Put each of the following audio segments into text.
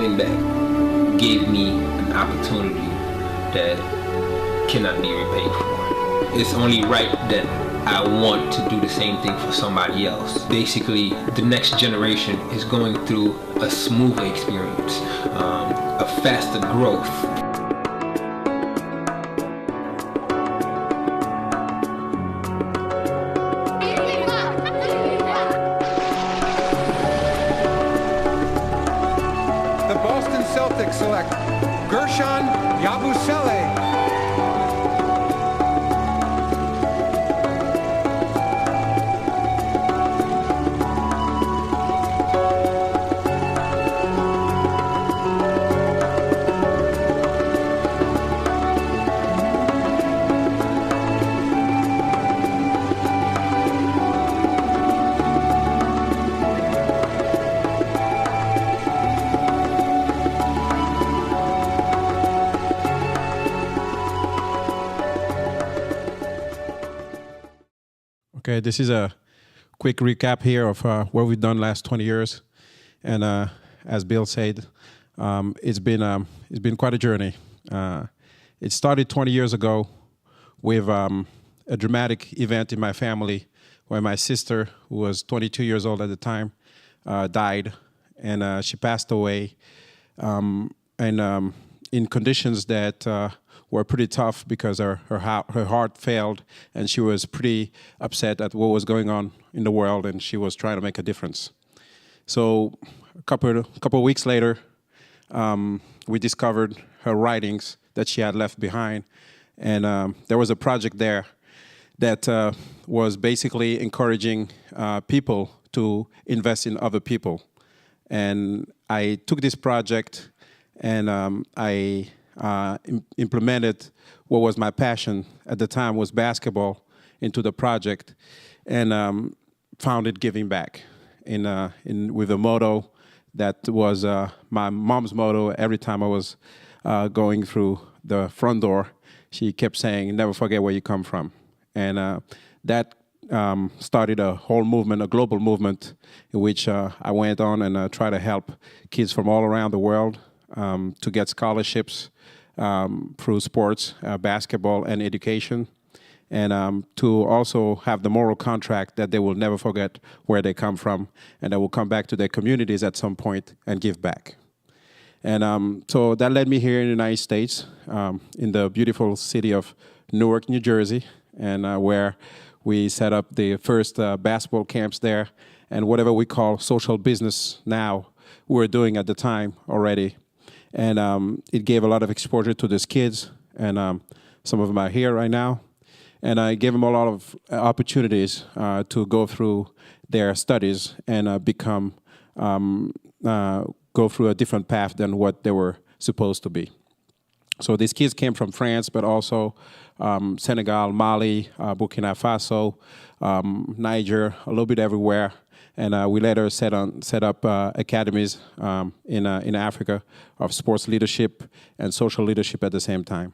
giving back gave me an opportunity that cannot be repaid for. It's only right that I want to do the same thing for somebody else. Basically, the next generation is going through a smoother experience, a faster growth. Select Gershon Yabusele. Okay, this is a quick recap here of what we've done last 20 years. And as Bill said, it's been quite a journey. It started 20 years ago with a dramatic event in my family where my sister, who was 22 years old at the time, died. And she passed away in conditions that were pretty tough because her heart failed, and she was pretty upset at what was going on in the world, and she was trying to make a difference. So a couple of weeks later, we discovered her writings that she had left behind, and there was a project there that was basically encouraging people to invest in other people. And I took this project and I implemented what was my passion at the time, was basketball, into the project, and found it giving back with a motto that was my mom's motto. Every time I was going through the front door, she kept saying, "Never forget where you come from." And that started a whole movement, a global movement, in which I went on and tried to help kids from all around the world to get scholarships through sports, basketball, and education, and to also have the moral contract that they will never forget where they come from, and they will come back to their communities at some point and give back. And so that led me here in the United States, in the beautiful city of Newark, New Jersey, and where we set up the first basketball camps there, and whatever we call social business now, we were doing at the time already. And it gave a lot of exposure to these kids, and some of them are here right now. And I gave them a lot of opportunities to go through their studies and go through a different path than what they were supposed to be. So these kids came from France, but also Senegal, Mali, Burkina Faso, Niger, a little bit everywhere. And we later set up academies in Africa of sports leadership and social leadership at the same time.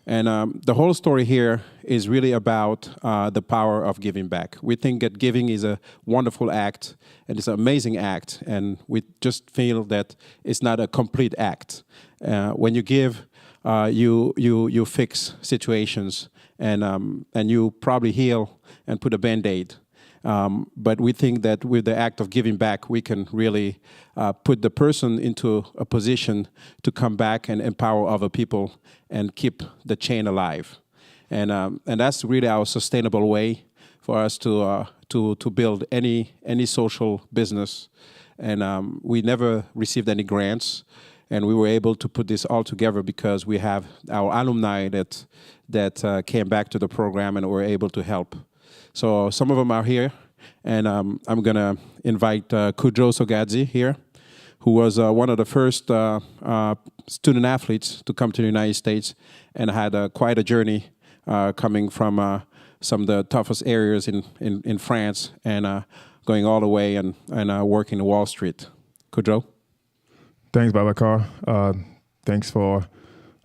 And the whole story here is really about the power of giving back. We think that giving is a wonderful act, and it's an amazing act, and we just feel that it's not a complete act. When you give, you fix situations, and you probably heal and put a Band-Aid. But we think that with the act of giving back, we can really put the person into a position to come back and empower other people and keep the chain alive. And that's really our sustainable way for us to build any social business. And we never received any grants, and we were able to put this all together because we have our alumni that came back to the program and were able to help. So some of them are here, and I'm going to invite Kudjo Sogadzi here, who was one of the first student athletes to come to the United States and had quite a journey coming from some of the toughest areas in France and going all the way and working Wall Street. Kudjo? Thanks, Babacar. Thanks for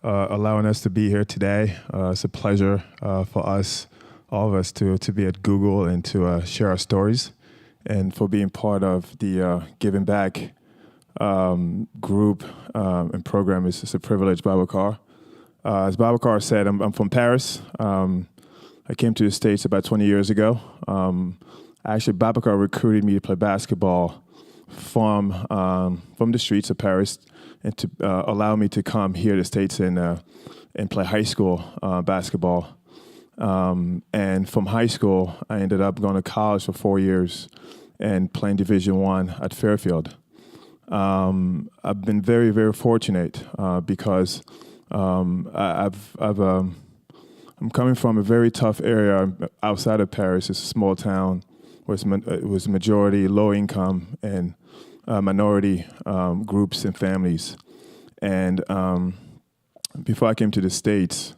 allowing us to be here today. It's a pleasure for us, all of us, to be at Google and to share our stories, and for being part of the Giving Back group and program is just a privilege, Babacar. As Babacar said, I'm from Paris. I came to the States about 20 years ago. Actually, Babacar recruited me to play basketball from the streets of Paris and to allow me to come here to the States and play high school basketball. And from high school, I ended up going to college for 4 years and playing Division I at Fairfield. I've been very, very fortunate because I'm coming from a very tough area outside of Paris. It's a small town where it was majority low income and minority groups and families. And before I came to the States,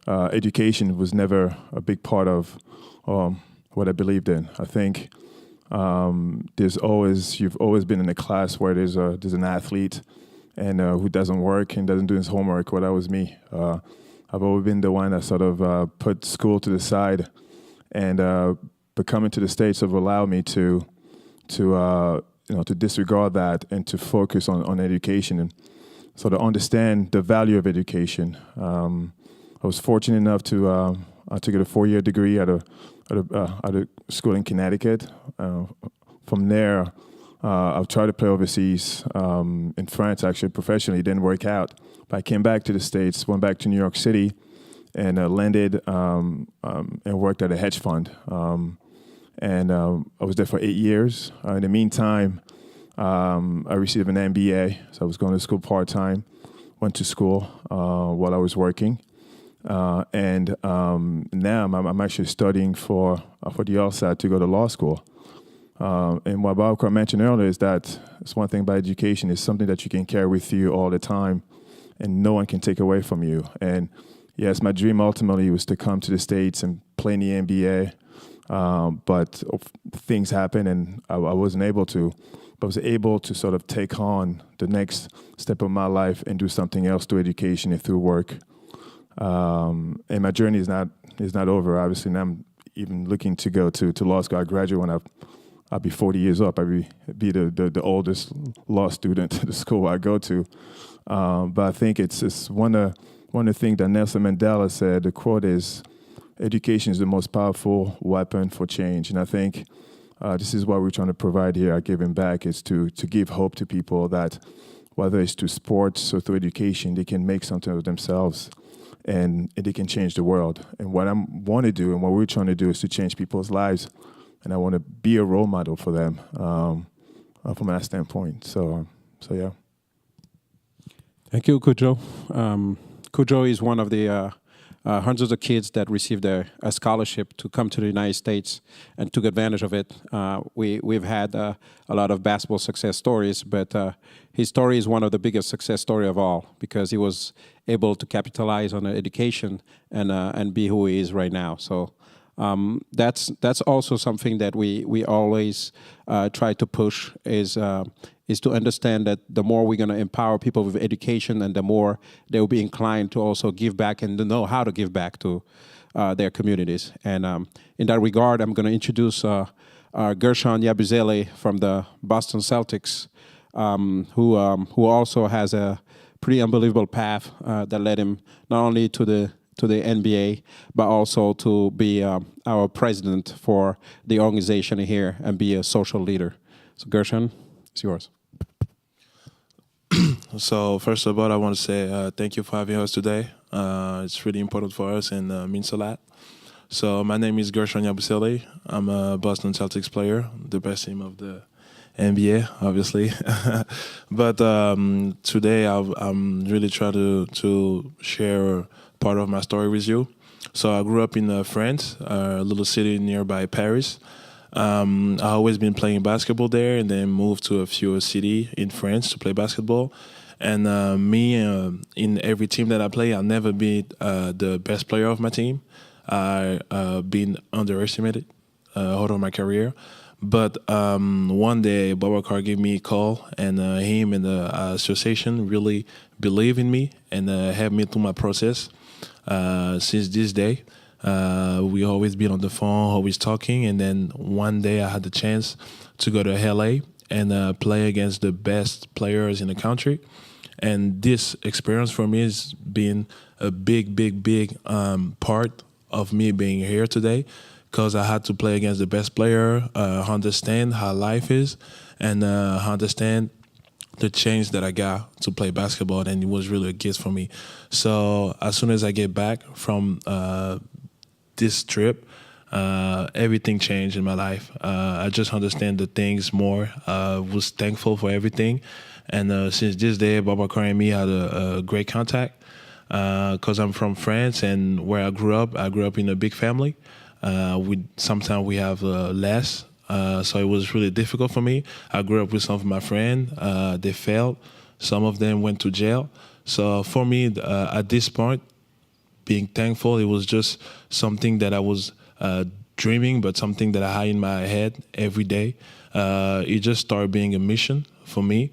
education was never a big part of what I believed in. I think you've always been in a class where there's an athlete and who doesn't work and doesn't do his homework. Well, that was me. I've always been the one that sort of put school to the side, and but coming to the States have allowed me to disregard that and to focus on education and sort of understand the value of education. I was fortunate enough to get a 4-year degree at a school in Connecticut. From there, I've tried to play overseas in France, actually professionally. It didn't work out. But I came back to the States, went back to New York City, and landed and worked at a hedge fund. I was there for 8 years. In the meantime, I received an MBA, so I was going to school part-time, went to school while I was working. Now I'm actually studying for the LSAT to go to law school. And what Babacar mentioned earlier is that it's one thing about education, it's something that you can carry with you all the time and no one can take away from you. And yes, my dream ultimately was to come to the States and play in the NBA, but things happened and I wasn't able to. But I was able to sort of take on the next step of my life and do something else through education and through work. And my journey is not over. Obviously, now I'm even looking to go to law school. I graduate when I'll be 40 years up. I'll be the oldest law student at the school I go to. But I think it's one of the things that Nelson Mandela said. The quote is, "Education is the most powerful weapon for change." And I think this is what we're trying to provide here at Giving Back, is to give hope to people that whether it's through sports or through education, they can make something of themselves. And they can change the world. And what I want to do and what we're trying to do is to change people's lives. And I want to be a role model for them from that standpoint. So yeah. Thank you, Cujo. Cujo is one of the hundreds of kids that received a scholarship to come to the United States and took advantage of it. We've had a lot of basketball success stories, but his story is one of the biggest success story of all because he was able to capitalize on education and be who he is right now. So that's also something that we always try to push is to understand that the more we're going to empower people with education and the more they will be inclined to also give back and to know how to give back to their communities. And in that regard, I'm going to introduce Gershon Yabusele from the Boston Celtics, who also has a pretty unbelievable path that led him not only to the NBA, but also to be our president for the organization here and be a social leader. So Gershon, it's yours. So first of all, I want to say thank you for having us today. It's really important for us and means a lot. So my name is Gershon Yabusele. I'm a Boston Celtics player, the best team of the NBA, obviously. But today I'm really trying to share part of my story with you. So I grew up in France, a little city nearby Paris. I always been playing basketball there, and then moved to a few cities in France to play basketball. And in every team that I play, I'll never be the best player of my team. I've been underestimated all of my career. But one day, Babacar gave me a call, and him and the association really believe in me and helped me through my process. Since this day, we always been on the phone, always talking. And then one day I had the chance to go to LA and play against the best players in the country. And this experience for me has been a big part of me being here today, because I had to play against the best player, understand how life is, and understand the change that I got to play basketball, and it was really a gift for me. So as soon as I get back from this trip, everything changed in my life. I just understand the things more, was thankful for everything. And since this day, Babacar and me had a great contact, because I'm from France, and where I grew up in a big family. Sometimes we have less, so it was really difficult for me. I grew up with some of my friends. They failed. Some of them went to jail. So for me, at this point, being thankful, it was just something that I was dreaming, but something that I had in my head every day. It just started being a mission for me.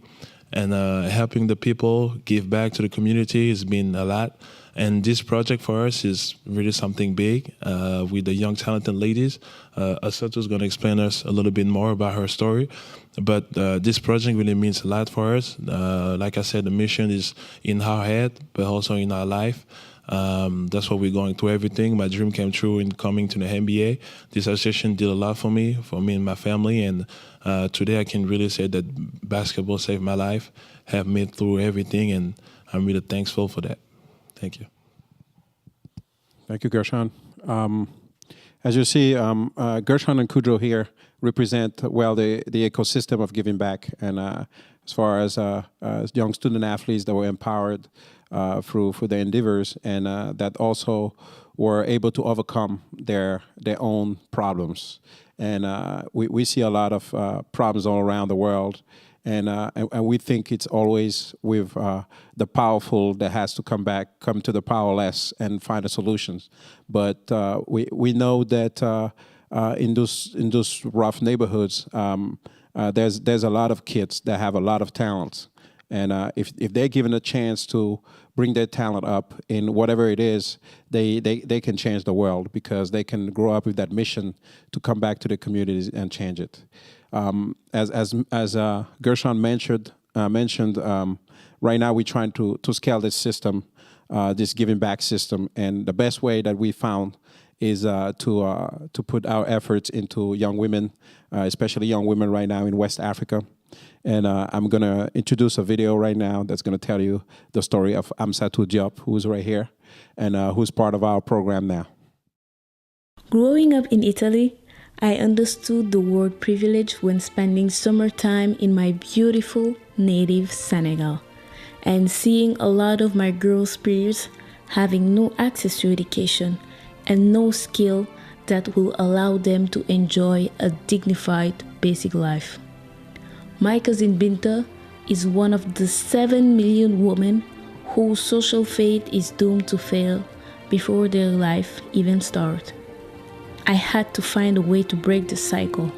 And helping the people, give back to the community has been a lot. And this project for us is really something big with the young talented ladies. Asato is going to explain us a little bit more about her story. But this project really means a lot for us. Like I said, the mission is in our head, but also in our life. That's what we're going through everything. My dream came true in coming to the NBA. This association did a lot for me and my family. And today I can really say that basketball saved my life, have made through everything, and I'm really thankful for that. Thank you. Thank you, Gershon. As you see, Gershon and Kudrow here represent well the ecosystem of giving back, and as far as young student athletes that were empowered through their endeavors, and that also were able to overcome their own problems. And we see a lot of problems all around the world, and we think it's always with the powerful that has to come to the powerless and find the solutions. But we know that in those rough neighborhoods, there's a lot of kids that have a lot of talents, and if they're given a chance to bring their talent up in whatever it is, they can change the world, because they can grow up with that mission to come back to the communities and change it. As Gershon mentioned, right now we're trying to scale this system, this giving back system, and the best way that we found is to put our efforts into young women, especially young women right now in West Africa. And I'm going to introduce a video right now that's going to tell you the story of Amsatou Diop, who's right here, and who's part of our program now. Growing up in Italy, I understood the word privilege when spending summertime in my beautiful native Senegal, and seeing a lot of my girls' peers having no access to education and no skill that will allow them to enjoy a dignified basic life. My cousin Binta is one of the 7 million women whose social fate is doomed to fail before their life even starts. I had to find a way to break the cycle.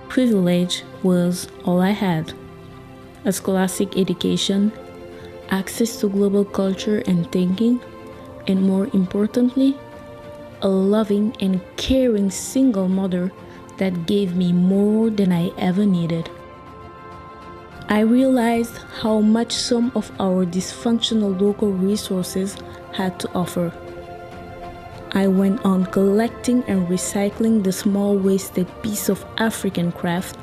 Privilege was all I had. A scholastic education, access to global culture and thinking, and more importantly, a loving and caring single mother that gave me more than I ever needed. I realized how much some of our dysfunctional local resources had to offer. I went on collecting and recycling the small wasted piece of African craft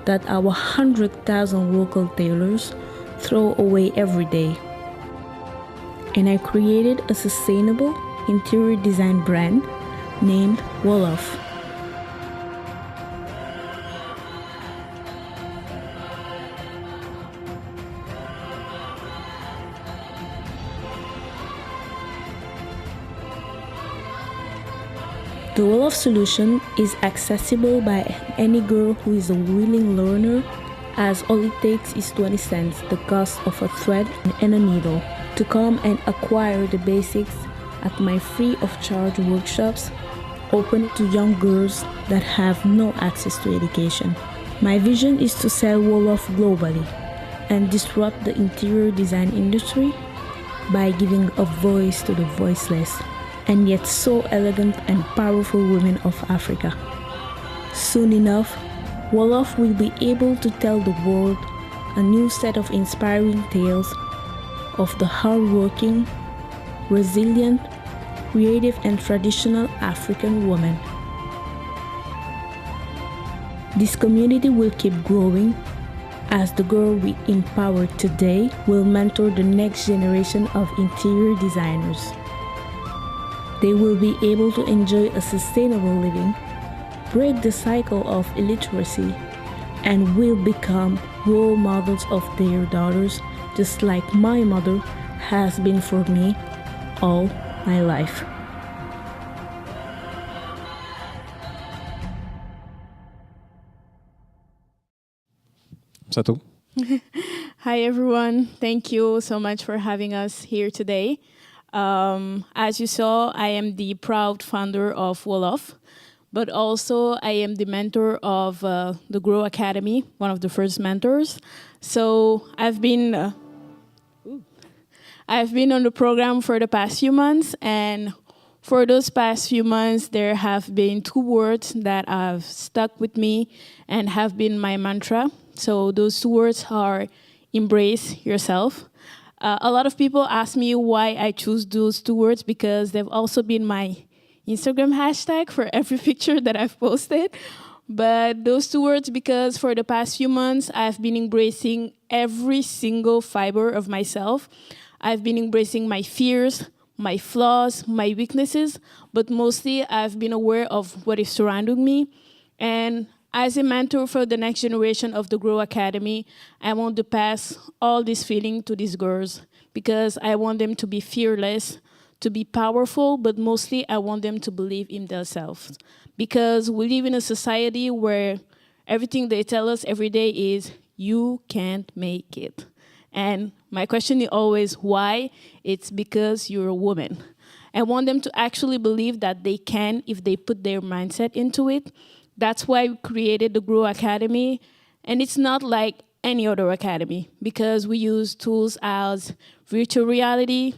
that our 100,000 local tailors throw away every day. And I created a sustainable interior design brand named Wolof. The Wolof solution is accessible by any girl who is a willing learner, as all it takes is 20 cents, the cost of a thread and a needle, to come and acquire the basics at my free of charge workshops open to young girls that have no access to education. My vision is to sell Wolof globally and disrupt the interior design industry by giving a voice to the voiceless and yet so elegant and powerful women of Africa. Soon enough, Wolof will be able to tell the world a new set of inspiring tales of the hardworking, resilient, creative and traditional African woman. This community will keep growing as the girl we empower today will mentor the next generation of interior designers. They will be able to enjoy a sustainable living, break the cycle of illiteracy, and will become role models of their daughters, just like my mother has been for me all my life. Satou? Hi everyone, thank you so much for having us here today. As you saw, I am the proud founder of Wolof, but also I am the mentor of the Grow Academy, one of the first mentors. So I've been on the program for the past few months, and for those past few months, there have been 2 words that have stuck with me and have been my mantra. So those 2 words are embrace yourself. A lot of people ask me why I choose those 2 words because they've also been my Instagram hashtag for every picture that I've posted. But those 2 words because for the past few months, I've been embracing every single fiber of myself. I've been embracing my fears, my flaws, my weaknesses, but mostly I've been aware of what is surrounding me. And as a mentor for the next generation of the Grow Academy, I want to pass all this feeling to these girls because I want them to be fearless, to be powerful, but mostly I want them to believe in themselves. Because we live in a society where everything they tell us every day is, you can't make it. And my question is always, why? It's because you're a woman. I want them to actually believe that they can if they put their mindset into it. That's why we created the Grow Academy. And it's not like any other academy because we use tools as virtual reality,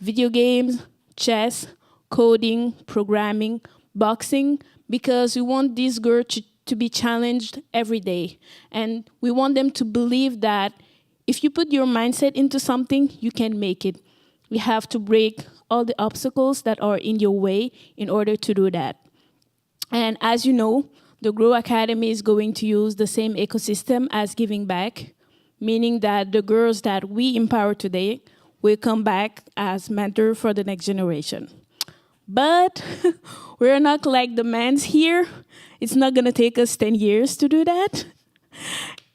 video games, chess, coding, programming, boxing, because we want these girls to be challenged every day. And we want them to believe that if you put your mindset into something, you can make it. You have to break all the obstacles that are in your way in order to do that. And as you know, the Grow Academy is going to use the same ecosystem as Giving Back, meaning that the girls that we empower today will come back as mentor for the next generation. But we're not like the men's here. It's not going to take us 10 years to do that.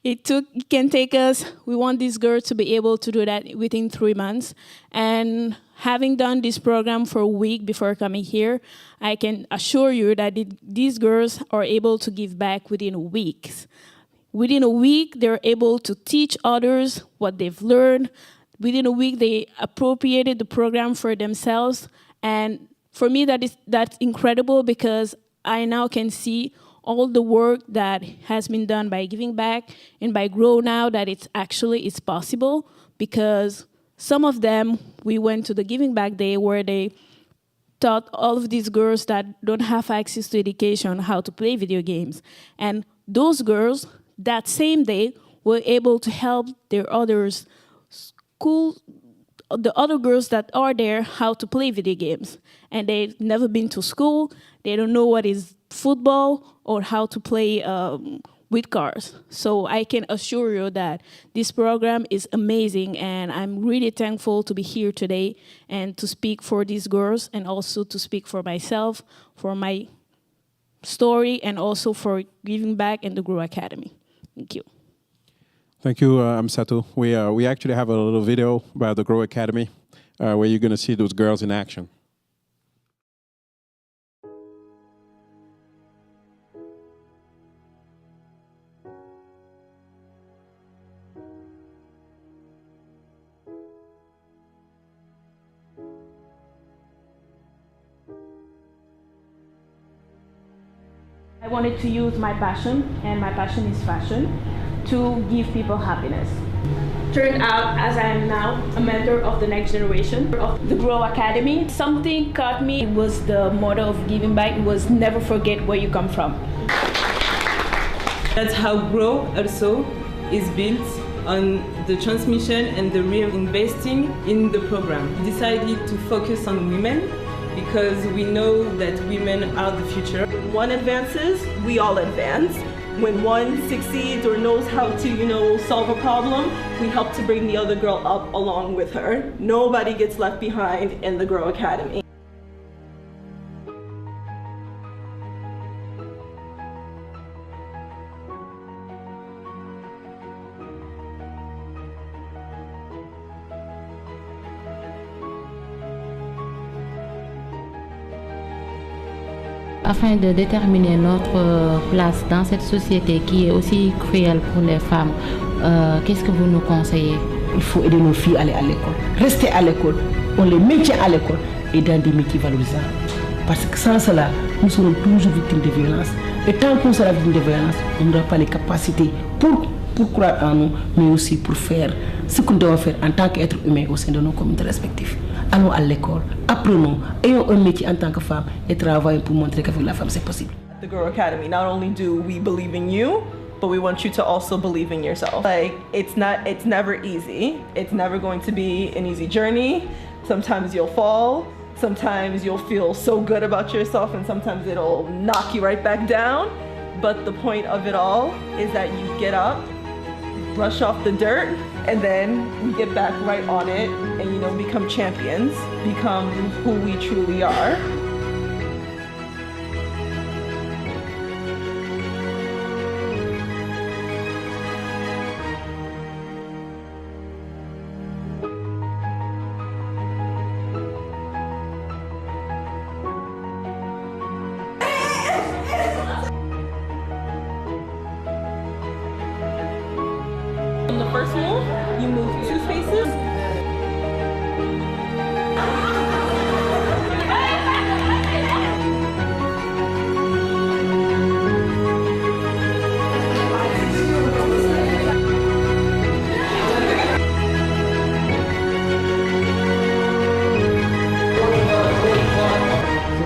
It can take us, we want these girls to be able to do that within 3 months. And having done this program for a week before coming here, I can assure you that these girls are able to give back within weeks. Within a week, they're able to teach others what they've learned. Within a week, they appropriated the program for themselves. And for me, that's incredible because I now can see all the work that has been done by Giving Back and by Grow Now, that it's possible, because some of them, we went to the Giving Back Day where they taught all of these girls that don't have access to education how to play video games. And those girls, that same day, were able to help their others the other girls that are there how to play video games. And they've never been to school, they don't know what is football or how to play with cars. So I can assure you that this program is amazing, and I'm really thankful to be here today and to speak for these girls and also to speak for myself, for my story, and also for Giving Back and the Grow Academy. Thank you. Thank you, Satou. We actually have a little video about the Grow Academy where you're going to see those girls in action. I wanted to use my passion, and my passion is fashion, to give people happiness. Turned out, as I am now a mentor of the next generation of the Grow Academy, something caught me. It was the motto of Giving Back. It was never forget where you come from. That's how Grow also is built on the transmission and the real investing in the program. We decided to focus on women because we know that women are the future. When one advances, we all advance. When one succeeds or knows how to, solve a problem, we help to bring the other girl up along with her. Nobody gets left behind in the Grow Academy. Afin de déterminer notre place dans cette société qui est aussi cruelle pour les femmes, qu'est-ce que vous nous conseillez? Il faut aider nos filles à aller à l'école. Rester à l'école, on les maintient à l'école et dans des métiers valorisants. Parce que sans cela, nous serons toujours victimes de violences. Et tant qu'on sera victime de violences, on n'aura pas les capacités pour croire en nous, mais aussi pour faire ce que nous devons faire en tant qu'être humain au sein de nos communautés respectives. Allons à l'école, apprenons, ayons un métier en tant que femme et travaillons pour montrer qu'avec la femme c'est possible. The Grow Academy, not only do we believe in you, but we want you to also believe in yourself. It's never easy. It's never going to be an easy journey. Sometimes you'll fall. Sometimes you'll feel so good about yourself, and sometimes it'll knock you right back down. But the point of it all is that you get up, brush off the dirt, and then we get back right on it and become champions, become who we truly are. In the first move, you move 2 spaces.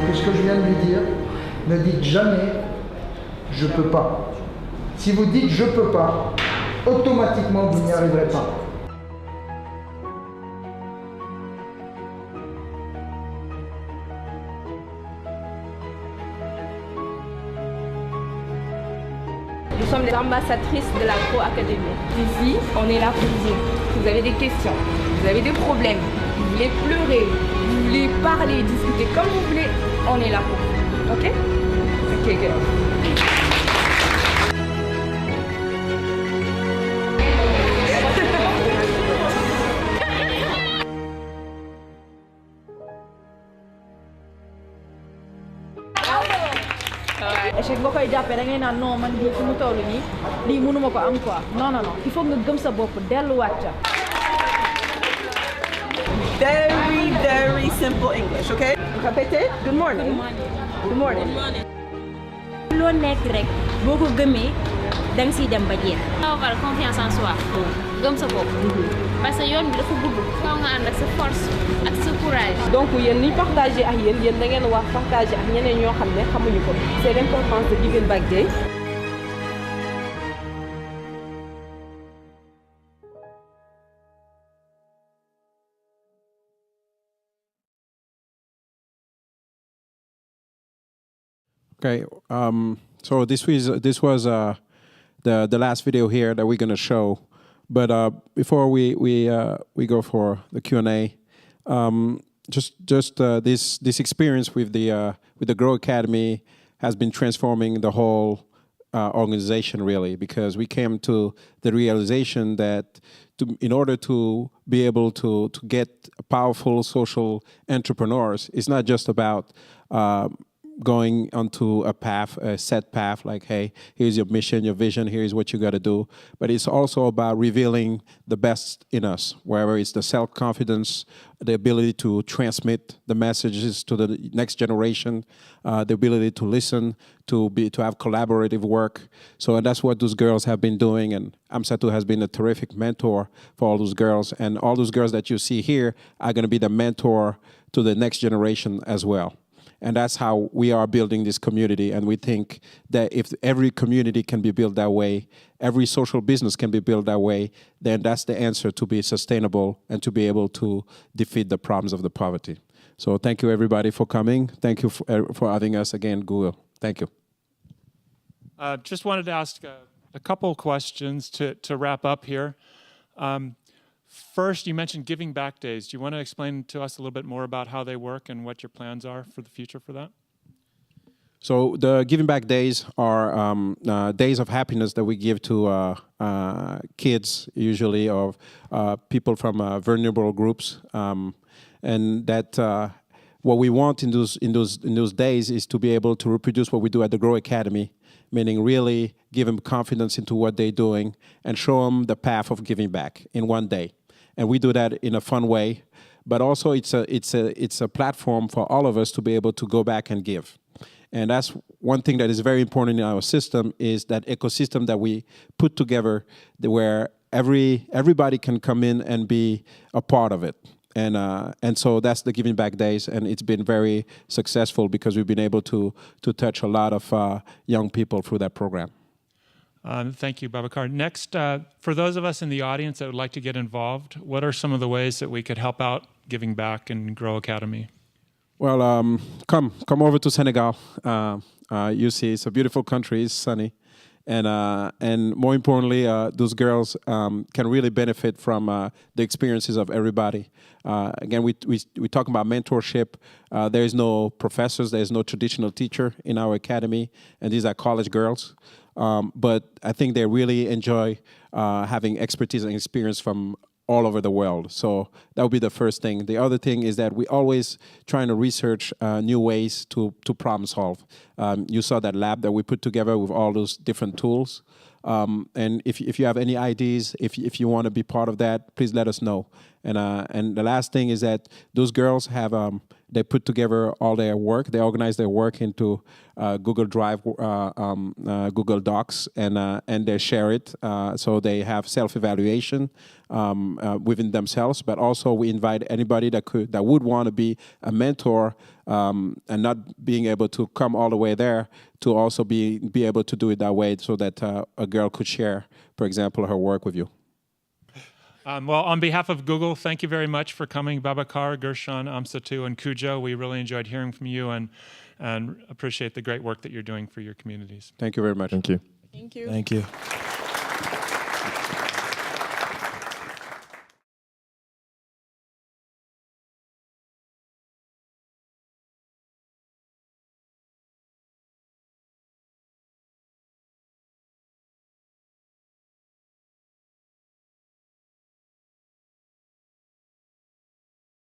C'est ce que je viens de lui dire. Ne dites jamais je peux pas. Si vous dites je peux pas, automatiquement vous n'y arriverez pas. Nous sommes les ambassadrices de la Grow Academy. Ici, on est là pour vous. Vous avez des questions, vous avez des problèmes, vous voulez pleurer, vous voulez parler, discuter comme vous voulez, on est là pour vous. Ok? Ok, girl. échec boo koy jàppee da ngay naan non man bii fu mu toll nii lii mënuma ko am quoi non non non il faut nga gëm sa bopp delluwaat ca. Very, very simple English, okay? Répétez. Good morning. Good morning. loo nekk rek boo ko gëmee da nga siy dem ba jeex. avoir confiance en soi. gëm sa bopp. parce que yoon bi dafa gudd. faaw nga ànd ak sa force ak sa courage. donc yéen ni partager ak yéen da ngeen wax partager ak ñeneen ñoo xam ne xamuñu ko c'est l'importance de Give Back Day. Okay, so this was the last video here that we're gonna show, but before we go for the Q&A, this experience with the Grow Academy has been transforming the whole organization really, because we came to the realization that in order to be able to get powerful social entrepreneurs, it's not just about going onto a set path, like, hey, here's your mission, your vision, here's what you got to do. But it's also about revealing the best in us, wherever it's the self-confidence, the ability to transmit the messages to the next generation, the ability to listen, to have collaborative work. So and that's what those girls have been doing, and Amsatou has been a terrific mentor for all those girls, and all those girls that you see here are going to be the mentor to the next generation as well. And that's how we are building this community. And we think that if every community can be built that way, every social business can be built that way, then that's the answer to be sustainable and to be able to defeat the problems of the poverty. So thank you, everybody, for coming. Thank you for having us again, Google. Thank you. Just wanted to ask a couple questions to wrap up here. First, you mentioned giving back days. Do you want to explain to us a little bit more about how they work and what your plans are for the future for that? So the giving back days are days of happiness that we give to kids, usually, or people from vulnerable groups, and that what we want in those days is to be able to reproduce what we do at the Grow Academy, meaning really give them confidence into what they're doing and show them the path of giving back in one day. And we do that in a fun way, but also it's a platform for all of us to be able to go back and give. And that's one thing that is very important in our system, is that ecosystem that we put together where everybody can come in and be a part of it. And so that's the Giving Back Days, and it's been very successful because we've been able to touch a lot of young people through that program. Thank you, Babacar. Next, for those of us in the audience that would like to get involved, what are some of the ways that we could help out giving back and Grow Academy? Well, come over to Senegal. You see, it's a beautiful country. It's sunny, and more importantly, those girls can really benefit from the experiences of everybody. Again, we talk about mentorship. There is no professors. There is no traditional teacher in our academy, and these are college girls. But I think they really enjoy having expertise and experience from all over the world. So that would be the first thing. The other thing is that we always trying to research new ways to problem solve. You saw that lab that we put together with all those different tools. And if you have any ideas, if you want to be part of that, please let us know. And the last thing is that those girls have they put together all their work. They organize their work into Google Drive, Google Docs, and they share it. So they have self-evaluation within themselves. But also we invite anybody that would want to be a mentor and not being able to come all the way there to also be able to do it that way, so that a girl could share, for example, her work with you. Well, on behalf of Google, thank you very much for coming, Babacar, Gershon, Amsatou, and Kujo. We really enjoyed hearing from you and appreciate the great work that you're doing for your communities. Thank you very much. Thank you. Thank you. Thank you.